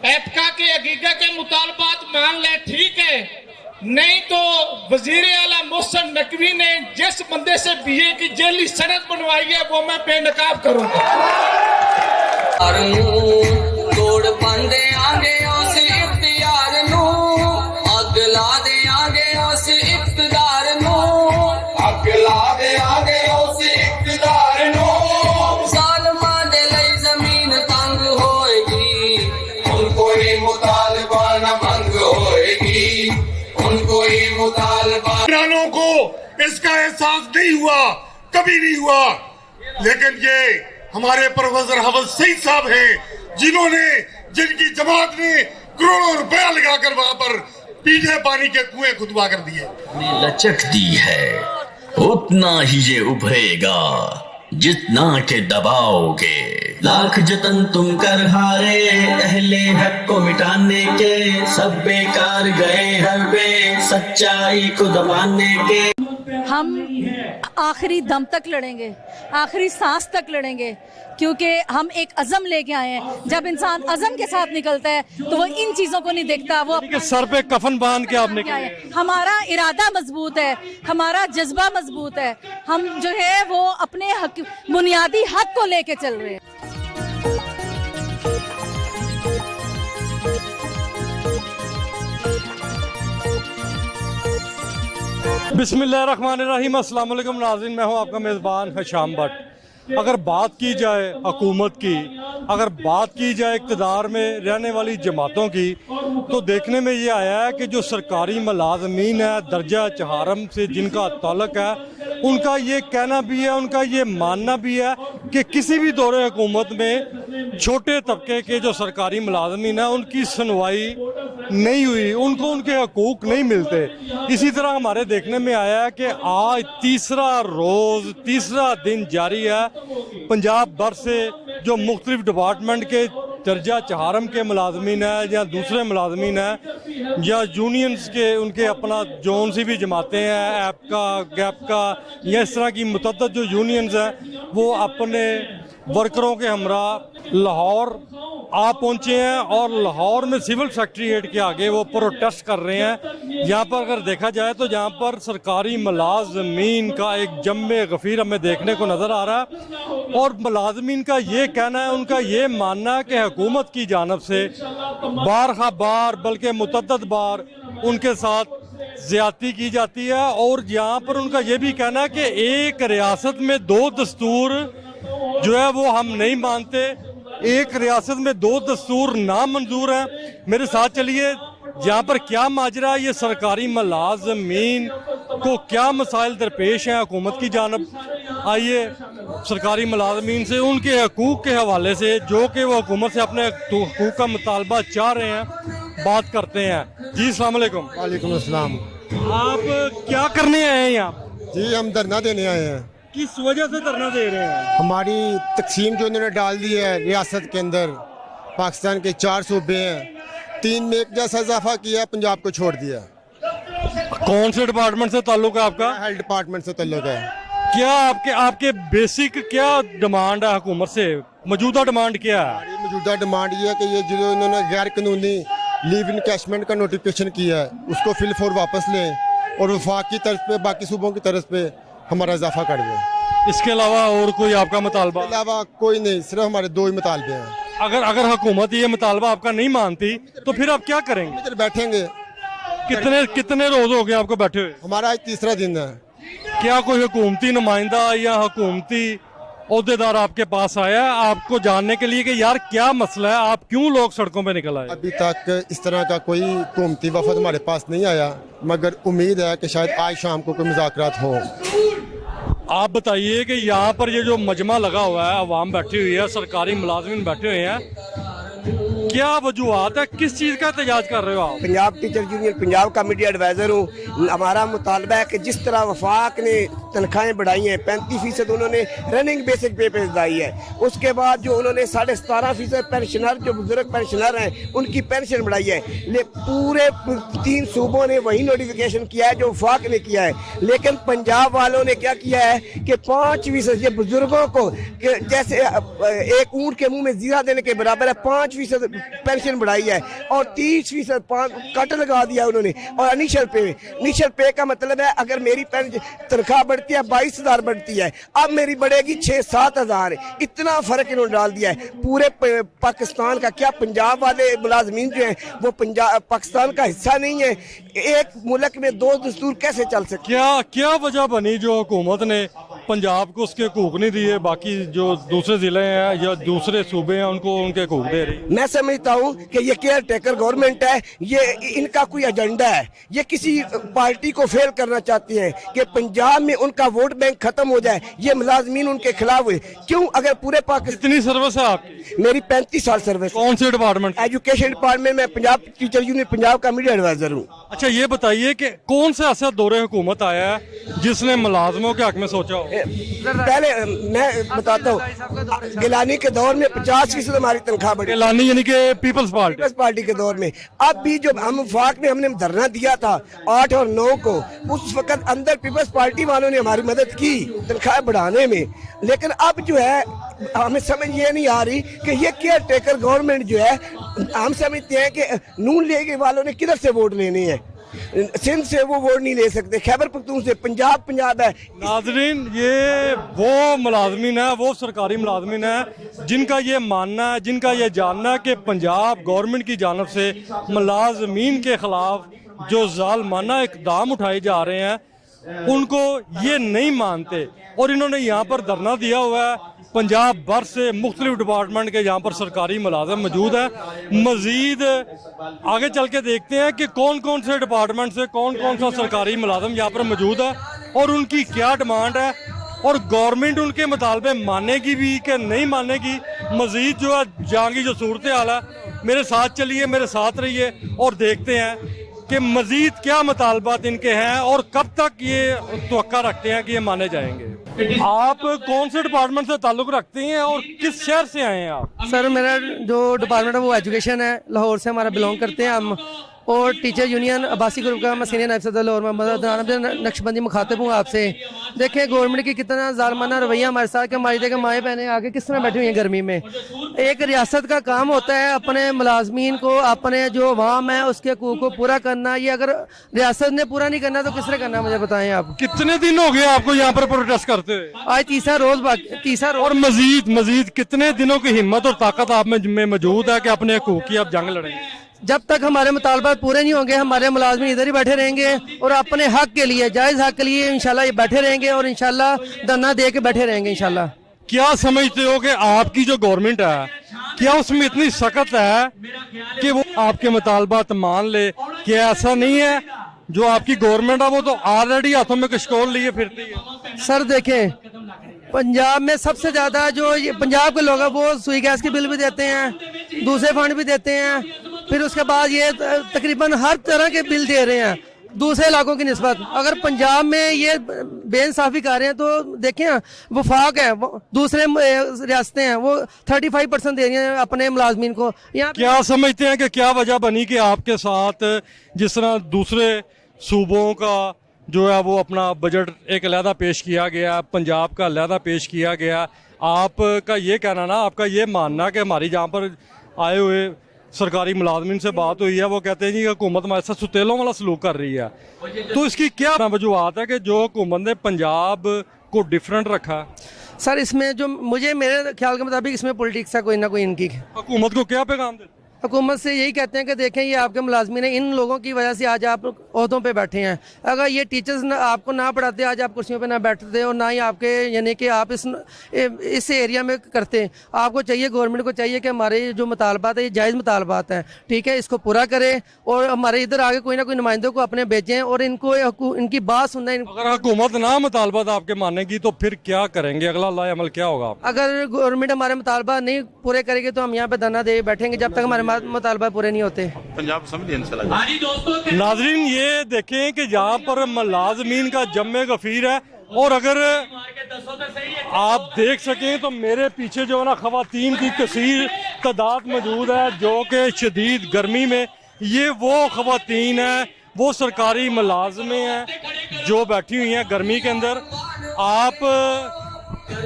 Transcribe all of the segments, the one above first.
एपका के हकीका के मुतालबात मान ले, ठीक है, नहीं तो वजीर आला मोहसिन नकवी ने जिस बंदे से बीए की जेली सनद बनवाई है वो मैं बेनकाब करूंगा। तोड़ पांदे आगे उस इख्तियार नू, अग ला दे आगे उस इख्तिदार नू, अग ला दे आगे उस इख्तिदार नू। सालमा दे लई जमीन तंग होएगी, उनको ही मुतालबा न भंग होएगी, उनको ही मुतालबा। हुक्मरानों को इसका एहसास नहीं हुआ, कभी नहीं हुआ, लेकिन ये हमारे प्रोफेसर हफीज सईद साहब हैं जिन्होंने, जिनकी जमात ने करोड़ों रुपया लगाकर वहां पर पीने पानी के कुएं खुदवा कर दिए। लचक दी है उतना ही ये उभरेगा जितना के दबाओगे। लाख जतन तुम कर हारे अहले हक को मिटाने के, सब बेकार गए हरबे सच्चाई को दबाने के। हम आखिरी दम तक लड़ेंगे, आखिरी सांस तक लड़ेंगे, क्योंकि हम एक अज़म लेके आए हैं। जब इंसान अज़म के साथ निकलता है तो वो इन चीज़ों को नहीं देखता, वो सर पे कफन बांध के आपने हमारा इरादा मजबूत है, हमारा जज्बा मजबूत है, हम जो है वो अपने हक, बुनियादी हक को लेके चल रहे हैं। बिस्मिल्लाहिर्रहमानिर्रहीम, अस्सलाम वालेकुम नाज़रीन, मैं हूं आपका मेज़बान हिशाम भट्ट। अगर बात की जाए हुकूमत की, अगर बात की जाए इक़्तिदार में रहने वाली जमातों की, तो देखने में ये आया है कि जो सरकारी मुलाज़मीन है दर्जा चहारम से जिनका ताल्लुक़ है, उनका ये कहना भी है, उनका ये मानना भी है कि किसी भी दौरे हुकूमत में छोटे तबके के जो सरकारी मुलाज़मीन हैं उनकी सुनवाई नहीं हुई, उनको उनके हकूक़ नहीं मिलते। इसी तरह हमारे देखने में आया है कि आज तीसरा दिन जारी है पंजाब भर से जो मुख्तलिफ डिपार्टमेंट के दर्जा चहारम के मुलाजमीन हैं या दूसरे मुलाजमीन हैं या यूनियंस के, उनके अपना जोन सी भी जमातें हैं, ऐप का, गैप का, या इस तरह की मुतअद्दिद जो यूनियंस हैं, वो अपने वर्करों के हमरा लाहौर आ पहुँचे हैं और लाहौर में सिविल सेक्रेटेरिएट के आगे वो प्रोटेस्ट कर रहे हैं। यहाँ पर अगर देखा जाए तो यहाँ पर सरकारी मुलाजमीन का एक जम्मे गफ़ीर हमें देखने को नज़र आ रहा है और मुलाजमीन का ये कहना है, उनका ये मानना है कि हुकूमत की जानिब से बार बल्कि मुतअद्दिद बार उनके साथ ज़्यादती की जाती है। और यहाँ पर उनका ये भी कहना है कि एक रियासत में दो दस्तूर जो है वो हम नहीं मानते, एक रियासत में दो दस्तूर नामंजूर हैं। मेरे साथ चलिए, यहाँ पर क्या माजरा है, ये सरकारी मुलाजमीन को क्या मसाइल दरपेश हैं हुकूमत की जानब। आइए सरकारी मुलाजमीन से उनके हकूक़ के हवाले से, जो कि वो हुकूमत से अपने हकूक़ का मुतालबा चाह रहे हैं, बात करते हैं। जी अस्सलाम वालेकुम। वालेकुम अस्सलाम। आप क्या करने आए हैं यहाँ? जी हम धरना देने आए हैं। किस वजह से धरना दे रहे हैं? हमारी तकसीम जो इन्होंने डाल दी है रियासत के अंदर, पाकिस्तान के 4 सूबे हैं, 3 में एक जैसा इजाफा किया, पंजाब को छोड़ दिया। कौन से डिपार्टमेंट से ताल्लुक है आपका? हेल्थ डिपार्टमेंट से ताल्लुक है। क्या आपके बेसिक क्या डिमांड है हुकूमत से? मौजूदा डिमांड क्या है? हमारी मौजूदा डिमांड ये है कि ये जो इन्होंने गैर कानूनी लीव इनकैशमेंट का नोटिफिकेशन किया है उसको फिल फॉर वापस लें और वफाक की तरफ पे, बाकी सूबों की तरफ पे हमारा इजाफा कर दें। इसके अलावा और कोई आपका मुतालबा? इसके अलावा कोई नहीं, सिर्फ हमारे 2 ही मुतालबे हैं। अगर हुकूमत ये मुतालबा आपका नहीं मानती तो फिर आप क्या करेंगे? इधर बैठेंगे। कितने रोज हो गए आपको बैठे हुए? हमारा आज 3रा दिन है। क्या कोई हुकूमती नुमाइंदा या हुकूमती ओहदेदार आपके पास आया है आपको जानने के लिए कि यार क्या मसला है, आप क्यों लोग सड़कों पे निकल आए? अभी तक इस तरह का कोई हुकूमती वफद हमारे पास नहीं आया, मगर उम्मीद है कि शायद आज शाम को कोई मुज़ाकरात हो। आप बताइए कि यहाँ पर ये जो मजमा लगा हुआ है, अवाम बैठी हुई है, सरकारी मुलाजमीन बैठे हुए हैं, क्या वजूहत है, किस चीज़ का एहतजाज कर रहे हो आप? पंजाब टीचर यूनियन पंजाब का मीडिया एडवाइज़र हूँ। हमारा मुतालबा है कि जिस तरह वफाक ने तनख्वाहें बढ़ाई हैं, 35% उन्होंने रनिंग बेसिक पे बढ़ाई है, उसके बाद जो उन्होंने 17.5% पेंशनर, जो बुजुर्ग पेंशनर हैं, उनकी पेंशन बढ़ाई है। पूरे 3 सूबों ने वही नोटिफिकेशन किया है जो वफाक ने किया है, लेकिन पंजाब वालों ने क्या किया है कि 5% ये बुजुर्गों को जैसे एक ऊँट के मुँह में जीरा देने के बराबर है, 5% पेंशन बढ़ाई है और 30% कट लगा दिया उन्होंने। और इनिशियल पे का मतलब है अगर मेरी तनख्वाह बढ़ती है 22,000 बढ़ती है, अब मेरी बढ़ेगी 6-7 हज़ार। इतना फर्क इन्होंने डाल दिया है पूरे पाकिस्तान का। क्या पंजाब वाले मुलाजमीन जो हैं वो पंजाब पाकिस्तान का हिस्सा नहीं है? एक मुल्क में 2 दस्तूर कैसे चल सकते? क्या वजह बनी जो हुकूमत ने पंजाब को उसके हकूक नहीं दिए, बाकी जो दूसरे ज़िले हैं या दूसरे सूबे हैं उनको उनके हकूक दे रही? मैं समझता हूँ कि ये केयर टेकर गवर्नमेंट है, ये इनका कोई एजेंडा है। ये किसी पार्टी को फेल करना चाहती है कि पंजाब में उनका वोट बैंक खत्म हो जाए। ये मुलाजमीन उनके खिलाफ हुए। क्यों? अगर पूरे पाकिस्तान। कितनी सर्विस है आपकी? मेरी 35 साल सर्विस। कौन से डिपार्टमेंट? एजुकेशन डिपार्टमेंट में पंजाब टीचर यूनियन पंजाब का मीडिया एडवाइजर हूँ। अच्छा, ये बताइए कि कौन सा ऐसा दौरे हुकूमत आया है जिसने मुलाजमों के हक में सोचा हो? पहले मैं बताता हूँ, गिलानी के दौर में 50% हमारी तनख्वाह बढ़ी। गिलानी यानी कि पीपल्स पार्टी के दौर में। अब भी जो हम वफाक में हमने धरना दिया था 8 और 9 को, उस वक्त अंदर पीपल्स पार्टी वालों ने हमारी मदद की तनख्वाह बढ़ाने में। लेकिन अब जो है हमें समझ ये नहीं आ रही कि ये केयर टेकर गवर्नमेंट जो है, हम समझते हैं कि नून लीग वालों ने किधर से वोट लेने हैं। सिंध से वो वोट नहीं ले सकते, खैबर पख्तूनख्वा से। पंजाब है। नाज़रीन, ये वो मुलाजमीन है, वो सरकारी मुलाजमीन है जिनका ये मानना है, जिनका ये जानना है कि पंजाब गवर्नमेंट की जानब से मुलाजमीन के खिलाफ जो जालमाना इक़दाम उठाए जा रहे हैं उनको ये नहीं मानते। और इन्होंने यहाँ पर धरना दिया हुआ है। पंजाब भर से मुख्तलिफ डिपार्टमेंट के यहाँ पर सरकारी मुलाजम मौजूद है। मज़ीद आगे चल के देखते हैं कि कौन कौन से डिपार्टमेंट से कौन कौन सा सरकारी मुलाजम यहाँ पर मौजूद है और उनकी क्या डिमांड है और गवर्नमेंट उनके मुतालबे मानेगी भी कि नहीं मानेगी। मज़ीद जो है जहाँ की जो सूरत हाल है, मेरे साथ चलिए, मेरे साथ रहिए और देखते हैं कि मज़ीद क्या मुतालबात इनके हैं और कब तक ये तवक्का रखते हैं कि ये माने जाएंगे। आप कौन से डिपार्टमेंट से ताल्लुक़ रखते हैं और किस शहर से आए हैं आप? सर, मेरा जो डिपार्टमेंट है वो एजुकेशन है, लाहौर से हमारा बिलोंग करते हैं हम। और टीचर यूनियन अब्बासी ग्रुप का मैं सीनियर नायब सदर लाहौर में नक्शबंदी मुखातिब हूँ आपसे। देखें गवर्नमेंट की कितना जालमाना रवैया हमारे साथ के, हमारी देखें माएँ बहनें आगे किस तरह बैठी हुई हैं गर्मी में। एक रियासत का काम होता है अपने मुलाजमीन को, अपने जो अवाम है उसके हकूक़ को पूरा करना। ये अगर रियासत ने पूरा नहीं करना तो किस तरह करना, मुझे बताएं आप। कितने दिन हो गए आपको यहाँ पर प्रोटेस्ट करते हुए? आज तीसरा रोज। और मजीद कितने दिनों की हिम्मत और ताकत आप में मौजूद है कि अपने हकूक़ की आप जंग लड़ेंगे? जब तक हमारे मुतालबात पूरे नहीं होंगे हमारे मुलाजमीन इधर ही बैठे रहेंगे और अपने हक के लिए, जायज़ हक के लिए इंशाल्लाह ये बैठे रहेंगे और इंशाल्लाह धरना दे के बैठे रहेंगे इंशाल्लाह। क्या समझते हो कि आपकी जो गवर्नमेंट है क्या उसमें इतनी सख्त है कि वो आपके मुतालबात मान ले? कि ऐसा नहीं है, जो आपकी गवर्नमेंट है वो तो ऑलरेडी हाथों में कशकोल लिए फिरती है? सर देखें, पंजाब में सबसे ज़्यादा जो ये पंजाब के लोग हैं वो सुई गैस की बिल भी देते हैं, दूसरे फंड भी देते हैं, फिर उसके बाद ये तकरीबन हर तरह के बिल दे रहे हैं दूसरे इलाकों की निस्बत। अगर पंजाब में ये बेइंसाफी कर रहे हैं तो देखें वफाक है, दूसरे रियासतें हैं वो 35% दे रही हैं अपने मुलाजमीन को। यहाँ क्या समझते हैं कि क्या वजह बनी कि आपके साथ जिस तरह दूसरे सूबों का जो है वो अपना बजट एक अलहदा पेश किया गया, पंजाब का अलहदा पेश किया गया, आपका ये कहना ना, आपका ये मानना कि हमारी जहाँ पर आए हुए सरकारी मुलाजमीन से बात हुई है वो कहते हैं जी हुकूमत हमारे साथ सुतेलों वाला सलूक कर रही है, तो इसकी क्या वजूहत है कि जो हुकूमत ने पंजाब को डिफरेंट रखा? सर इसमें जो मेरे ख्याल के मुताबिक इसमें पॉलिटिक्स है कोई ना कोई इनकी। हुकूमत को क्या पैगाम देते? हुकूमत से यही कहते हैं कि देखें ये आपके मुलाजमीन हैं, इन लोगों की वजह से आज आप ओहदों पे बैठे हैं। अगर ये टीचर्स आपको ना पढ़ाते आज आप कुर्सियों पे ना बैठते और ना ही आपके यानी कि आप इस एरिया में करते। आपको चाहिए, गवर्नमेंट को चाहिए कि हमारे जो मुतालबात है ये जायज़ मुतालबात हैं, ठीक है, इसको पूरा करें और हमारे इधर आगे कोई ना कोई नुमाइंदों को अपने भेजें और इनको इनकी बात सुनना। अगर हुकूमत ना मुतालबात आपके मानेगी तो फिर क्या करेंगे, अगला अमल क्या होगा? अगर गवर्नमेंट हमारे मुतालबात नहीं पूरे करेगी तो हम यहाँ पे धरना दे बैठेंगे जब तक हमारे मुतालबा पूरे नहीं होते। पंजाब समझिए। नाज़रीन ये देखें कि यहाँ पर मुलाजमीन का जम्मे गफीर है और अगर आप देख सकें तो मेरे पीछे जो है ना खवातीन की कसीर तादाद मौजूद है जो कि शदीद गर्मी में, ये वो खवातीन हैं, वो सरकारी मुलाजमें हैं जो बैठी हुई हैं गर्मी के अंदर। आप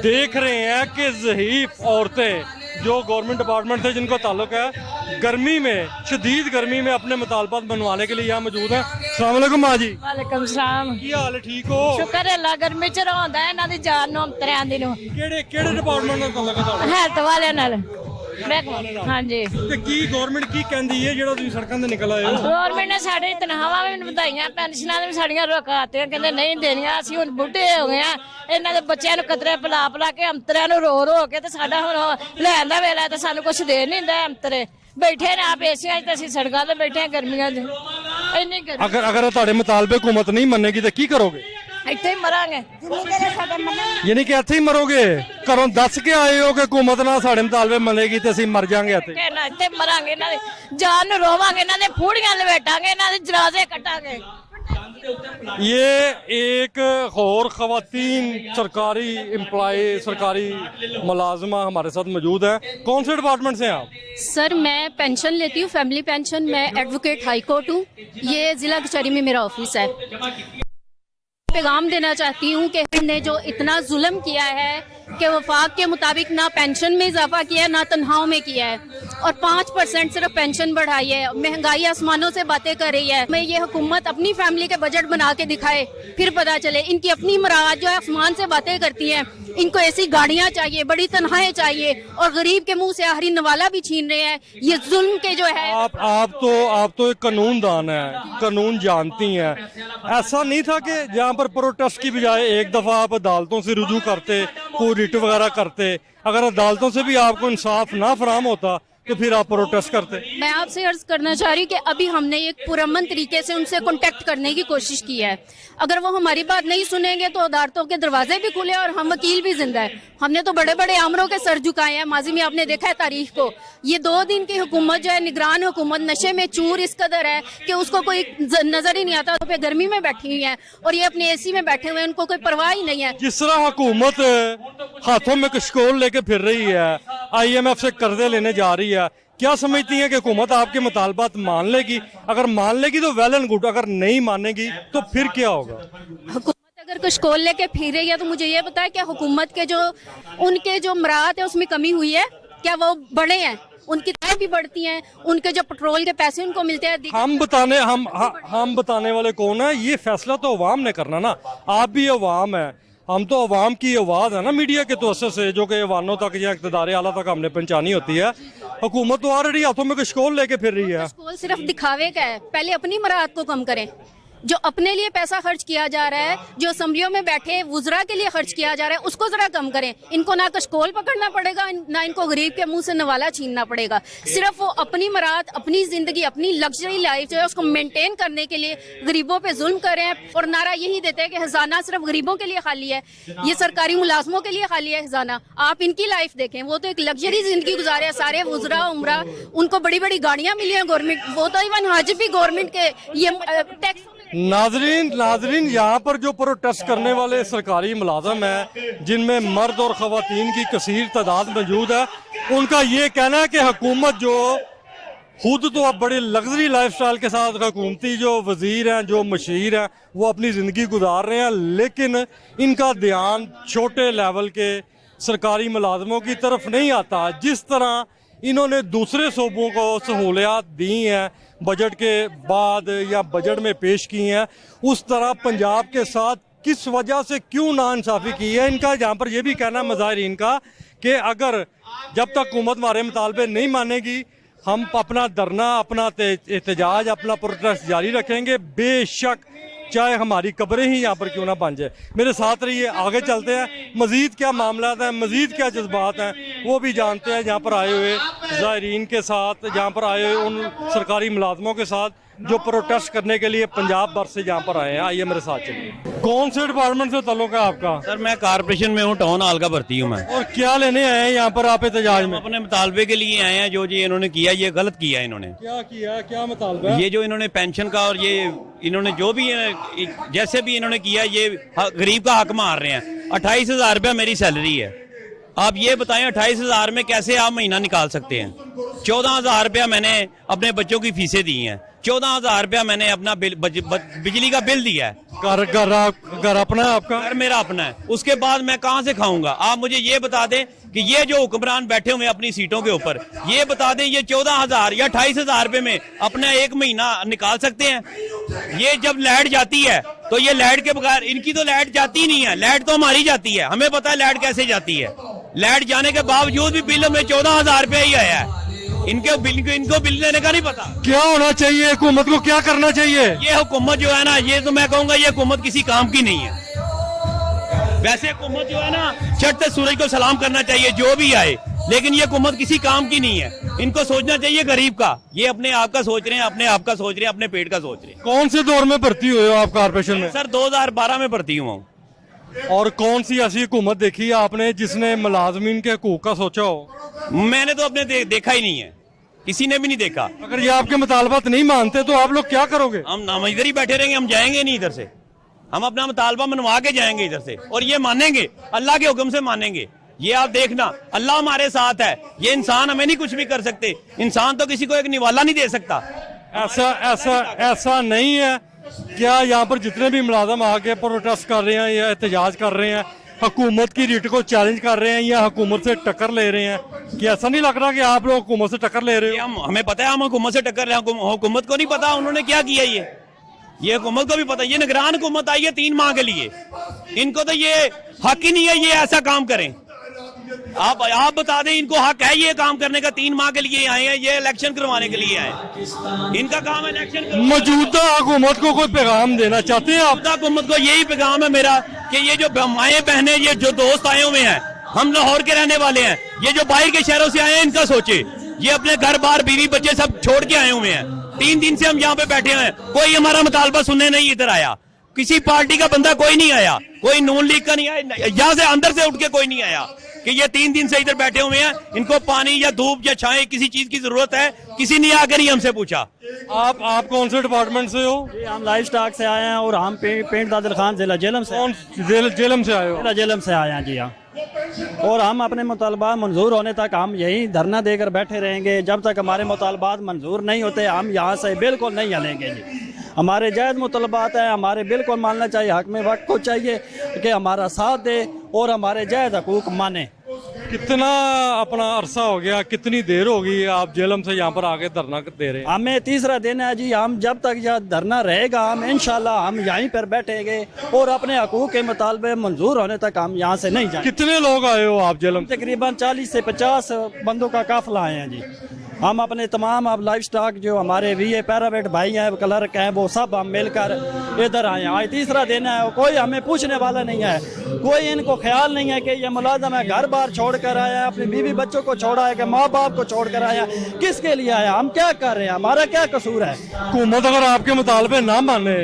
देख रहे हैं कि ज़हीफ औरतें जो गवर्नमेंट डिपार्टमेंट से जिनको ताल्लुक है, गर्मी में, शदीद गर्मी में अपने मुतालबात बनवाने के लिए यहाँ मौजूद हैं। अस्सलाम वालेकुम माँ जी। वालेकुम सलाम। की हाल है, ठीक हो? शुक्र है अल्लाह, गर्मी च रौंदा है इन्हां दी जान नूं अंतरियां दी नूं। ਕਿਹੜੇ ਡਿਪਾਰਟਮੈਂਟ ਨਾਲ ਤਾल्लुक ਹੈ ਤੁਹਾਡਾ? ਹੈਲਥ ਵਾਲਿਆਂ ਨਾਲ। ਹਾਂਜੀ। ਤੇ ਕੀ ਗਵਰਨਮੈਂਟ ਕੀ ਕਹਿੰਦੀ ਹੈ ਜਿਹੜਾ ਤੁਸੀਂ ਸੜਕਾਂ ਤੇ ਨਿਕਲ ਆਏ ਹੋ? ਗਵਰਨਮੈਂਟ ਨੇ ਸਾਡੇ ਤਨਖਾਹਾਂ ਵੀ ਵਧਾਈਆਂ, ਪੈਨਸ਼ਨਾਂ ਵੀ ਸਾਡੀਆਂ ਰੁਕਾਤੀਆਂ, ਕਹਿੰਦੇ ਨਹੀਂ ਦੇਣੀਆਂ, ਅਸੀਂ ਹੁਣ ਬੁੱਢੇ ਹੋ ਗਏ ਆ, ਇਹਨਾਂ ਦੇ ਬੱਚਿਆਂ ਨੂੰ ਕਤਰੇ ਪਿਲਾ ਪਿਲਾ ਕੇ ਅੰਤਰਿਆਂ ਨੂੰ ਰੋ ਰੋ ਕੇ ਤੇ ਸਾਡਾ ਹੁਣ ਲੈਣ ਦਾ ਵੇਲਾ ਤੇ ਸਾਨੂੰ ਕੁਝ ਦੇ ਨਹੀਂ ਦਿੰਦਾ। ਅੰਤਰੇ ਬੈਠੇ ਨੇ ਆਪ ਏਸੀਆਂ 'ਚ ਤੇ ਅਸੀਂ ਸੜਕਾਂ ਤੇ ਬੈਠੇ ਆ ਗਰਮੀਆਂ 'ਚ, ਇੰਨੀ ਗਰਮੀ। ਅਗਰ ਤੁਹਾਡੇ ਮੁਤਾਲਬੇ ਹਕੂਮਤ ਨਹੀਂ ਮੰਨੇਗੀ ਤਾਂ ਕੀ ਕਰੋਗੇ? ਇੱਥੇ ਹੀ ਮਰਾਂਗੇ। ਯਾਨੀ ਕਿ ਇੱਥੇ ਹੀ ਮਰੋਗੇ? ਘਰੋਂ ਦੱਸ ਕੇ ਆਏ ਹੋ ਕਿ ਹਕੂਮਤ ਨਾਲ ਸਾਡੇ ਮੁਤਾਲਬੇ ਮੰਨੇਗੀ ਤੇ ਅਸੀਂ ਮਰ ਜਾਾਂਗੇ ਇੱਥੇ? ਇੱਥੇ ਮਰਾਂਗੇ, ਇਹਨਾਂ ਦੀ ਜਾਨ ਨੂੰ ਰੋਵਾਂਗੇ, ਇਹਨਾਂ ਦੇ ਫੂੜੀਆਂ ਲਵੇਟਾਂਗੇ, ਇਹਨਾਂ ਦੇ ਜਨਾਜ਼ੇ ਕੱਟਾਂਗੇ। ये एक और खवातीन सरकारी एम्प्लॉय, सरकारी मुलाजमा हमारे साथ मौजूद है। कौन से डिपार्टमेंट से हैं आप? सर मैं पेंशन लेती हूँ, फैमिली पेंशन। मैं एडवोकेट हाई कोर्ट हूँ, ये जिला कचहरी में मेरा ऑफिस है। पैगाम देना चाहती हूँ कि हमने जो इतना जुल्म किया है कि वफाक के मुताबिक ना पेंशन में इजाफा किया है ना तनख्वाहों में किया है, और 5% सिर्फ पेंशन बढ़ाई है। महंगाई आसमानों से बातें कर रही है। मैं ये हुकूमत अपनी फैमिली के बजट बना के दिखाए, फिर पता चले। इनकी अपनी मराद जो है आसमान से बातें करती हैं। इनको ऐसी गाड़ियां चाहिए, बड़ी तनख्वाहें चाहिए, और गरीब के मुंह से आखिरी नवाला भी छीन रहे हैं। ये जुल्म के जो है। आप तो एक कानूनदान है, कानून जानती हैं। ऐसा नहीं था कि जहाँ पर प्रोटेस्ट की बजाय एक दफा आप अदालतों से रुजू करते, कोई रिट वगैरह करते, अगर अदालतों से भी आपको इंसाफ ना फराहम होता तो फिर आप प्रोटेस्ट करते? मैं आपसे अर्ज करना चाह रही हूँ कि अभी हमने एक पुरअमन तरीके से उनसे कांटेक्ट करने की कोशिश की है। अगर वो हमारी बात नहीं सुनेंगे तो अदालतों के दरवाजे भी खुले और हम वकील भी जिंदा है। हमने तो बड़े बड़े आमरों के सर झुकाए हैं, माजी में आपने देखा है तारीख को। ये 2 दिन की हुकूमत जो है, निगरान हुकूमत, नशे में चूर इस कदर है कि उसको कोई नजर ही नहीं आता। तो गर्मी में बैठी हुई है और ये अपने एसी में बैठे हुए हैं, उनको कोई परवाह ही नहीं है। जिस तरह हुकूमत हाथों में कशकोल लेके फिर रही है, IMF से कर्जे लेने जा रही है, क्या समझती है कि हुकूमत आपके मुतालबात मान लेगी? अगर मान लेगी तो वेल एंड गुड, अगर नहीं मानेगी तो फिर क्या होगा? हुकूमत अगर कशकोल लेके फिर रही है तो मुझे ये पता है कि हुकूमत के जो उनके जो मराहत है उसमें कमी हुई है, क्या वो बढ़े हैं? उनकी तरह भी बढ़ती हैं, उनके जो पेट्रोल के पैसे उनको मिलते हैं। हम बताने वाले कौन है? ये फैसला तो अवाम ने करना ना। आप भी अवाम है, हम तो अवाम की आवाज़ है ना मीडिया के तवज्जो से, जो कि अवानों तक या इक़्तिदार आला तक हमने पहुंचानी होती है। हुकूमत तो ऑलरेडी हाथों में कशकोल लेके फिर रही है। कशकोल सिर्फ दिखावे का है। पहले अपनी मराहत को कम करें। जो अपने लिए पैसा खर्च किया जा रहा है, जो असम्बलियों में बैठे वुज़रा के लिए खर्च किया जा रहा है, उसको जरा कम करें। इनको ना कशकोल पकड़ना पड़ेगा, ना इनको गरीब के मुंह से नवाला छीनना पड़ेगा। सिर्फ वो अपनी मराहत, अपनी जिंदगी, अपनी लग्जरी लाइफ जो है उसको मेंटेन करने के लिए गरीबों पे जुल्म कर रहे हैं, और नारा यही देते हैं कि खजाना सिर्फ गरीबों के लिए खाली है, ये सरकारी मुलाजमों के लिए खाली है खजाना। आप इनकी लाइफ देखें, वो तो एक लग्जरी जिंदगी गुजारे हैं सारे वुज़रा उमरा, उनको बड़ी बड़ी गाड़ियां मिली हैं गवर्नमेंट, वो तो इवन हज भी गवर्नमेंट के ये टैक्स। नाजरीन यहाँ पर जो प्रोटेस्ट करने वाले सरकारी मुलाजम हैं, जिनमें मर्द और ख़वातीन की कसीर तादाद मौजूद है, उनका ये कहना है कि हुकूमत जो खुद तो अब बड़े लग्जरी लाइफ स्टाइल के साथ हुकूमती जो वज़ीर हैं, जो मशीर हैं, वो अपनी ज़िंदगी गुजार रहे हैं, लेकिन इनका ध्यान छोटे लेवल के सरकारी मुलाजमों की तरफ नहीं आता। जिस तरह इन्होंने दूसरे सूबों को सहूलियात दी हैं बजट के बाद या बजट में पेश की हैं, उस तरह पंजाब के साथ किस वजह से क्यों नाइंसाफ़ी की है? इनका यहाँ पर यह भी कहना मुजाहिरीन का कि अगर जब तक हुकूमत हमारे मुतालबे नहीं मानेगी, हम अपना धरना, अपना एहतजाज, अपना प्रोटेस्ट जारी रखेंगे, बेशक चाहे हमारी कब्रें ही यहाँ पर क्यों ना बन जाए। मेरे साथ रहिए, आगे चलते हैं। मज़ीद क्या मामला हैं, मज़ीद क्या जज्बात हैं, वो भी जानते हैं यहाँ पर आए हुए ज़ायरीन के साथ, यहाँ पर आए हुए उन सरकारी मुलाजमों के साथ जो प्रोटेस्ट करने के लिए पंजाब भर से यहाँ पर आए हैं। आइए मेरे साथ चलिए। कौन से डिपार्टमेंट से ताल्लुक है आपका? सर मैं कारपोरेशन में हूँ, टाउन हॉल का भर्ती हूँ मैं। और क्या लेने आए हैं यहाँ पर आप एहतजाज में? अपने मुतालबे के लिए आए हैं। जो जी इन्होंने किया ये गलत किया इन्होंने। क्या किया, क्या मुतालबा है? ये जो इन्होंने पेंशन का और ये इन्होंने जो भी जैसे भी इन्होंने किया, ये गरीब का हक मार रहे हैं। 28,000 रुपया मेरी सैलरी है। आप ये बताएं 28,000 में कैसे आप महीना निकाल सकते हैं? 14,000 रुपया मैंने अपने बच्चों की फीसें दी हैं, 14,000 रुपया मैंने अपना बिजली का बिल दिया है। घर अपना है आपका? घर मेरा अपना है। उसके बाद मैं कहाँ से खाऊंगा? आप मुझे ये बता दें کہ یہ جو حکمران بیٹھے ہوئے ہیں اپنی سیٹوں کے اوپر, یہ بتا دیں یہ 14,000 یا 28,000 روپے میں اپنا ایک مہینہ نکال سکتے ہیں؟ یہ جب لائٹ جاتی ہے تو یہ لائٹ کے بغیر, ان کی تو لائٹ جاتی نہیں ہے, لائٹ تو ہماری جاتی ہے, ہمیں پتا ہے لائٹ کیسے جاتی ہے. لائٹ جانے کے باوجود بھی بل میں 14,000 روپے ہی آیا ہے. ان کو بل دینے کا نہیں پتا. کیا ہونا چاہیے حکومت کو, کیا کرنا چاہیے؟ یہ حکومت جو ہے نا, یہ تو میں کہوں گا یہ حکومت کسی کام کی نہیں ہے. ویسے حکومت جو ہے نا چڑھتے سورج کو سلام کرنا چاہیے جو بھی آئے, لیکن یہ حکومت کسی کام کی نہیں ہے. ان کو سوچنا چاہیے غریب کا. یہ اپنے آپ کا سوچ رہے ہیں, اپنے آپ کا سوچ رہے ہیں, اپنے پیٹ کا سوچ رہے ہیں. کون سے دور میں بھرتی ہوئے ہو آپ کارپوریشن میں؟ سر 2012 میں بھرتی ہوا ہوں. اور کون سی ایسی حکومت دیکھی ہے آپ نے جس نے ملازمین کے حقوق کا سوچا ہو؟ میں نے تو اپنے دیکھا ہی نہیں ہے, کسی نے بھی نہیں دیکھا. اگر یہ آپ کے مطالبات نہیں مانتے تو آپ لوگ کیا کرو گے؟ ہم ادھر ہی بیٹھے رہیں گے, ہم جائیں گے نہیں ادھر سے. ہم اپنا مطالبہ منوا کے جائیں گے ادھر سے, اور یہ مانیں گے, اللہ کے حکم سے مانیں گے. یہ آپ دیکھنا, اللہ ہمارے ساتھ ہے. یہ انسان ہمیں نہیں کچھ بھی کر سکتے. انسان تو کسی کو ایک نوالا نہیں دے سکتا. ایسا نہیں ہے. کیا یہاں پر جتنے بھی ملازم آگے پروٹیسٹ کر رہے ہیں یا احتجاج کر رہے ہیں, حکومت کی ریٹ کو چیلنج کر رہے ہیں یا حکومت سے ٹکر لے رہے ہیں, کہ ایسا نہیں لگ رہا کہ آپ لوگ حکومت سے ٹکر لے رہے ہیں؟ ہمیں پتا ہے ہم حکومت سے ٹکر رہے ہیں. حکومت کو نہیں پتا انہوں نے کیا کیا. یہ حکومت کو بھی پتا. یہ نگران حکومت آئی ہے 3 ماہ کے لیے. ان کو تو یہ حق ہی نہیں ہے یہ ایسا کام کریں. آپ بتا دیں ان کو حق ہے یہ کام کرنے کا. 3 ماہ کے لیے آئے ہیں, یہ الیکشن کروانے کے لیے آئے ہیں. ان کا کام ہے الیکشن. موجودہ حکومت کو کوئی پیغام دینا چاہتے ہیں آپ؟ موجودہ حکومت کو یہی پیغام ہے میرا کہ یہ جو مائیں بہنیں, یہ جو دوست آئے ہوئے ہیں, ہم لاہور کے رہنے والے ہیں, یہ جو باہر کے شہروں سے آئے ہیں ان کا سوچے. یہ اپنے گھر بار بیوی بچے سب چھوڑ کے آئے ہوئے ہیں. 3 دن سے ہم یہاں پہ بیٹھے ہیں, کوئی ہمارا مطالبہ سننے نہیں ادھر آیا. کسی پارٹی کا بندہ کوئی نہیں آیا, کوئی نون لیگ کا نہیں آیا, یہاں سے اندر سے اٹھ کے کوئی نہیں آیا. کہ یہ 3 دن سے ادھر بیٹھے ہوئے ہیں, ان کو پانی یا دھوپ یا چھائیں کسی چیز کی ضرورت ہے, کسی نے آ کر ہی ہم سے پوچھا. آپ کون سے ڈپارٹمنٹ سے ہو؟ ہم لائف سٹاک سے آئے ہیں, اور ہم پینٹ دادل خان ضلع جہلم سے. جہلم سے آئے ہو؟ ضلع جہلم سے آئے ہیں جی ہاں. اور ہم اپنے مطالبات منظور ہونے تک ہم یہی دھرنا دے کر بیٹھے رہیں گے. جب تک ہمارے مطالبات منظور نہیں ہوتے ہم یہاں سے بالکل نہیں ہلیں گے جی. ہمارے جائز مطالبات ہیں, ہمارے بالکل ماننا چاہیے. حق میں وقت کو چاہیے کہ ہمارا ساتھ دے اور ہمارے جائز حقوق مانے. کتنا اپنا عرصہ ہو گیا, کتنی دیر ہوگی آپ جہلم سے یہاں پر آگے دھرنا دے رہے ہیں؟ ہمیں 3را دن ہے جی. ہم جب تک یہ دھرنا رہے گا ہم انشاءاللہ ہم یہیں پر بیٹھیں گے, اور اپنے حقوق کے مطالبے منظور ہونے تک ہم یہاں سے نہیں جائیں. کتنے لوگ آئے ہو آپ جہلم؟ تقریباً 40 سے 50 بندوں کا قافلہ آئے ہیں جی. ہم اپنے تمام اب لائف سٹاک جو ہمارے وی اے پیراویٹ بھائی ہیں, کلرک ہیں, وہ سب ہم مل کر ادھر آئے ہیں. آج 3را دن ہے, کوئی ہمیں پوچھنے والا نہیں ہے. کوئی ان کو خیال نہیں ہے کہ یہ ملازم ہے, گھر بار چھوڑ کر آیا, اپنی بیوی بچوں کو چھوڑا ہے, کہ ماں باپ کو چھوڑ کر آیا. کس کے لیے آیا, ہم کیا کر رہے ہیں, ہمارا کیا قصور ہے؟ حکومت اگر آپ کے مطالبے نہ مانے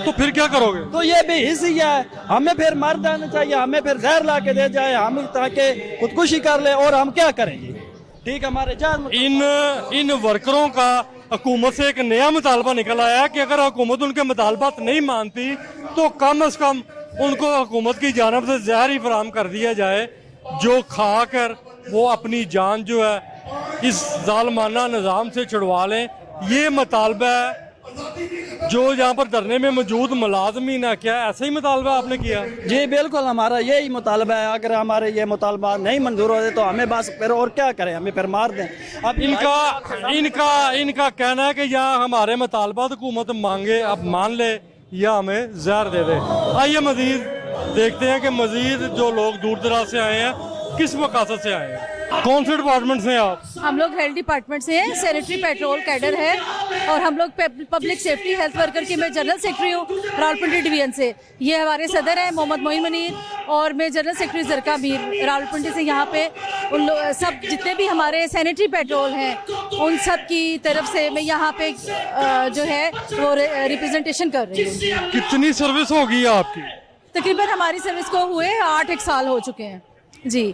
تو پھر کیا کرو گے؟ تو یہ بھی حصی ہے, ہمیں پھر مر جانا چاہیے, ہمیں پھر زہر لا کے دے جائے ہم, تاکہ خودکشی کر لے, اور ہم کیا کریں گے؟ ٹھیک ہے, ہمارے ان ورکروں کا حکومت سے ایک نیا مطالبہ نکل آیا کہ اگر حکومت ان کے مطالبات نہیں مانتی تو کم از کم ان کو حکومت کی جانب سے زہر ہی فراہم کر دیا جائے, جو کھا کر وہ اپنی جان جو ہے اس ظالمانہ نظام سے چھڑوا لیں. یہ مطالبہ ہے جو یہاں پر دھرنے میں موجود ملازمین ہے. کیا ایسا ہی مطالبہ آپ نے کیا؟ جی بالکل, ہمارا یہی مطالبہ ہے. اگر ہمارے یہ مطالبات نہیں منظور ہوتے تو ہمیں بس پھر اور کیا کریں, ہمیں پھر مار دیں. اب ان کا کہنا ہے کہ یہاں ہمارے مطالبات حکومت مانگے, اب مان لے یا ہمیں زہر دے دے. آئیے مزید دیکھتے ہیں کہ مزید جو لوگ دور دراز سے آئے ہیں کس مقاصد سے آئے ہیں. کون سے ڈپارٹمنٹ سے ہیں آپ؟ ہم لوگ ہیلتھ ڈپارٹمنٹ سے ہیں, سینیٹری پیٹرول کیڈر ہے, اور ہم لوگ پبلک سیفٹی ہیلتھ ورکر کی میں جنرل سیکرٹری ہوں راولپنڈی ڈویژن سے. یہ ہمارے صدر ہیں محمد معین منیر, اور میں جنرل سیکرٹری زرکا میر راولپنڈی سے. یہاں پہ ان لوگ سب جتنے بھی ہمارے سینیٹری پیٹرول ہیں ان سب کی طرف سے میں یہاں پہ جو ہے وہ ریپرزنٹیشن کر رہی ہوں. کتنی سروس ہوگی آپ کی؟ تقریباً ہماری سروس کو ہوئے 8 سال ہو چکے ہیں جی.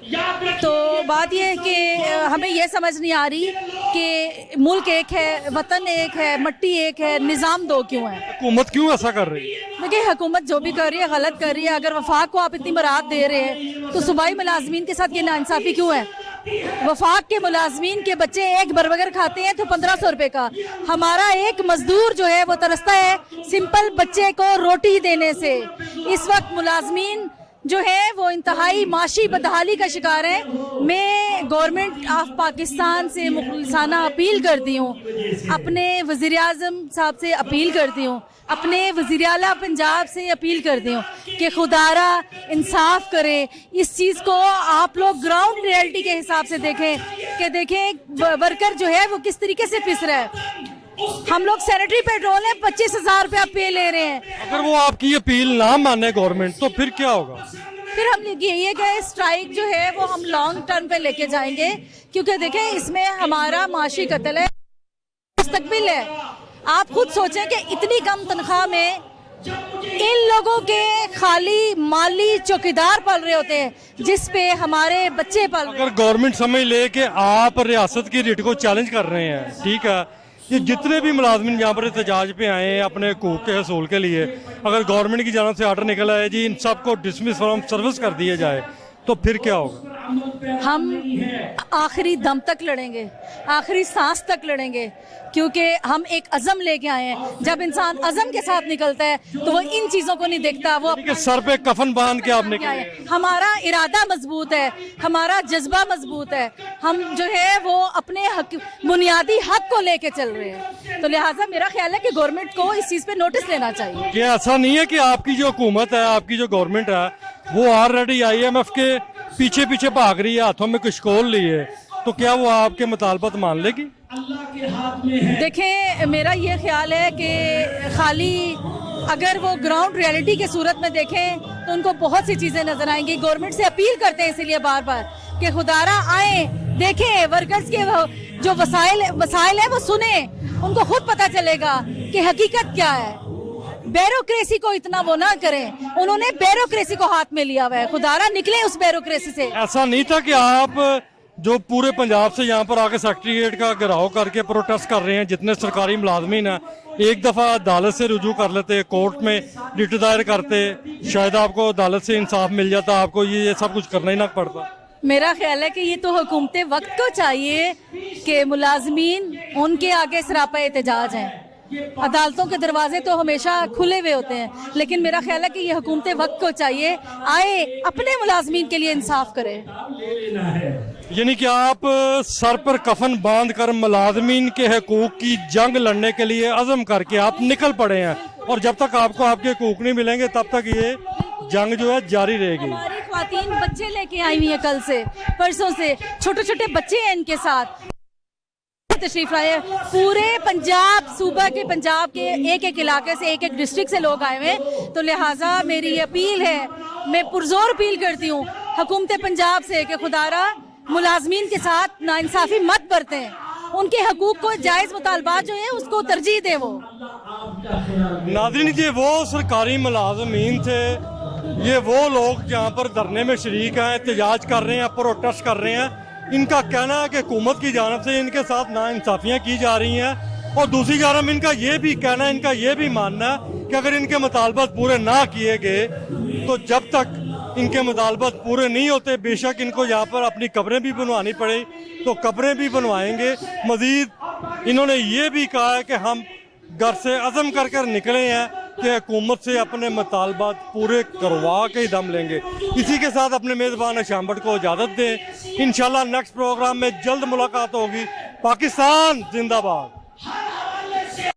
تو بات یہ ہے کہ ہمیں یہ سمجھ نہیں آ رہی کہ ملک ایک ہے, وطن ایک ہے, مٹی ایک ہے, نظام 2 کیوں ہے؟ حکومت کیوں ایسا کر رہی ہے؟ دیکھیں حکومت جو بھی کر رہی ہے غلط کر رہی ہے. اگر وفاق کو آپ اتنی برات دے رہے ہیں تو صوبائی ملازمین کے ساتھ یہ ناانصافی کیوں ہے؟ وفاق کے ملازمین کے بچے ایک برگر کھاتے ہیں تو 1500 روپے کا. ہمارا ایک مزدور جو ہے وہ ترستا ہے سمپل بچے کو روٹی دینے سے. اس وقت ملازمین जो है वो इंतहाई माशी बदहाली का शिकार है। मैं गवर्नमेंट ऑफ पाकिस्तान से मुखलिसाना अपील करती हूँ, अपने वज़ीर आज़म साहब से अपील करती हूँ, अपने वज़ीर आला पंजाब से अपील करती हूँ कि खुदारा इंसाफ करें। इस चीज़ को आप लोग ग्राउंड रियलिटी के हिसाब से देखें कि देखें वर्कर जो है वो किस तरीके से पिस रहा है। हम लोग सैनिटरी पेट्रोल है 25,000 रुपया पे ले रहे हैं। अगर वो आपकी अपील ना माने गवर्नमेंट तो फिर क्या होगा? फिर हम ये गए स्ट्राइक जो है वो हम लॉन्ग टर्म पे लेके जाएंगे, क्योंकि देखें इसमें हमारा माशी कत्ल है, मुस्तकबिल है। आप खुद सोचें कि इतनी कम तनख्वाह में इन लोगों के खाली माली चौकीदार पल रहे होते हैं, जिस पे हमारे बच्चे पल रहे हैं। अगर गवर्नमेंट समझ ले कि आप रियासत की रेट को चैलेंज कर रहे हैं, ठीक है, ये जितने भी मुलाजमिन यहाँ पर एहतजाज पे आए हैं अपने हकूक़ के हसूल के लिए, अगर गवर्नमेंट की जानब से आर्डर निकला है जी इन सबको डिसमिस फ्रॉम सर्विस कर दिया जाए, तो फिर क्या होगा? हम आखिरी दम तक लड़ेंगे, आखिरी सांस तक लड़ेंगे, क्योंकि हम एक अज़म लेके आए हैं। जब इंसान अज़म के साथ निकलता है तो वो इन चीज़ों को नहीं देखता। वो सर पे कफन बांध के आप निकले। हमारा इरादा मजबूत है, हमारा जज्बा मजबूत है, हम जो है वो अपने हक, बुनियादी हक को लेके चल रहे हैं। तो लिहाजा मेरा ख्याल है कि गवर्नमेंट को इस चीज़ पे नोटिस लेना चाहिए। ये ऐसा नहीं है कि आपकी जो हुकूमत है, आपकी जो गवर्नमेंट है, वो ऑलरेडी IMF के पीछे पीछे भाग रही है, हाथों में कुछ लिए, तो क्या वो आपके मुतालबात मान लेगी? देखें, मेरा ये ख्याल है कि खाली अगर वो ग्राउंड रियलिटी के सूरत में देखें तो उनको बहुत सी चीज़ें नजर आएंगी। गवर्नमेंट से अपील करते हैं इसीलिए बार बार कि खुदारा आए, देखें वर्कर्स के जो वसाइल है वो सुने, उनको खुद पता चलेगा कि हकीकत क्या है। ब्यूरोक्रेसी को इतना वो ना करें, उन्होंने ब्यूरोक्रेसी को हाथ में लिया हुआ है। खुदारा निकले उस ब्यूरोक्रेसी से। ऐसा नहीं था कि आप जो पूरे पंजाब से यहाँ पर आके सेक्रेटेरिएट का घेराव करके प्रोटेस्ट कर रहे हैं, जितने सरकारी मुलाजमीन हैं, एक दफ़ा अदालत से रुजू कर लेते, कोर्ट में रिट दायर करते, शायद आपको अदालत से इंसाफ मिल जाता, आपको ये सब कुछ करना ही ना पड़ता। मेरा ख्याल है कि ये तो हुकूमत वक्त को चाहिए कि मुलाजमीन उनके आगे सरापा एहतजाज हैं। अदालतों के दरवाजे तो हमेशा खुले हुए होते हैं, लेकिन मेरा ख्याल है कि ये हुकूमत वक्त को चाहिए आए, अपने मुलाजमीन के लिए इंसाफ करे। यानी कि आप सर पर कफन बांध कर मुलाजमीन के हकूक की जंग लड़ने के लिए अज़म करके आप निकल पड़े हैं, और जब तक आपको आपके हकूक नहीं मिलेंगे तब तक ये जंग जो है जारी रहेगी। हमारी ख्वातीन बच्चे लेके आई हुई है, कल से परसों से छोटे छोटे बच्चे हैं इनके साथ तशरीफ लाए। पूरे पंजाब सूबा के, पंजाब के एक एक इलाके से, एक एक डिस्ट्रिक्ट से लोग आए हुए हैं। तो लिहाजा मेरी अपील है, मैं पुरजोर अपील करती हूँ हुकूमत पंजाब से कि खुदारा मुलाजमीन के साथ नाइंसाफी मत बरतें, उनके हकूक को जायज़ मुतालबात जो है उसको तरजीह दे। वो नाज़रीन, ये वो सरकारी मुलाजमीन थे, ये वो लोग जहाँ पर धरने में शरीक हैं, एहतजाज कर रहे हैं, प्रोटेस्ट कर रहे हैं। इनका कहना है कि हुकूमत की जानब से इनके साथ नाइंसाफियाँ की जा रही हैं, और दूसरी जानब इनका ये भी कहना है, इनका ये भी मानना है कि अगर इनके मुतालबात पूरे ना किए गए तो जब तक इनके मुतालबात पूरे नहीं होते, बेशक इनको यहाँ पर अपनी कब्रें भी बनवानी पड़े तो कब्रें भी बनवाएंगे। मज़ीद इन्होंने ये भी कहा है कि हम घर से अज़म कर कर निकले हैं कि हुकूमत से अपने मुतालबात पूरे करवा के ही दम लेंगे। इसी के साथ अपने मेज़बान शाम भट्ट को इजाज़त दें। इंशाल्लाह नेक्स्ट प्रोग्राम में जल्द मुलाकात होगी। पाकिस्तान जिंदाबाद।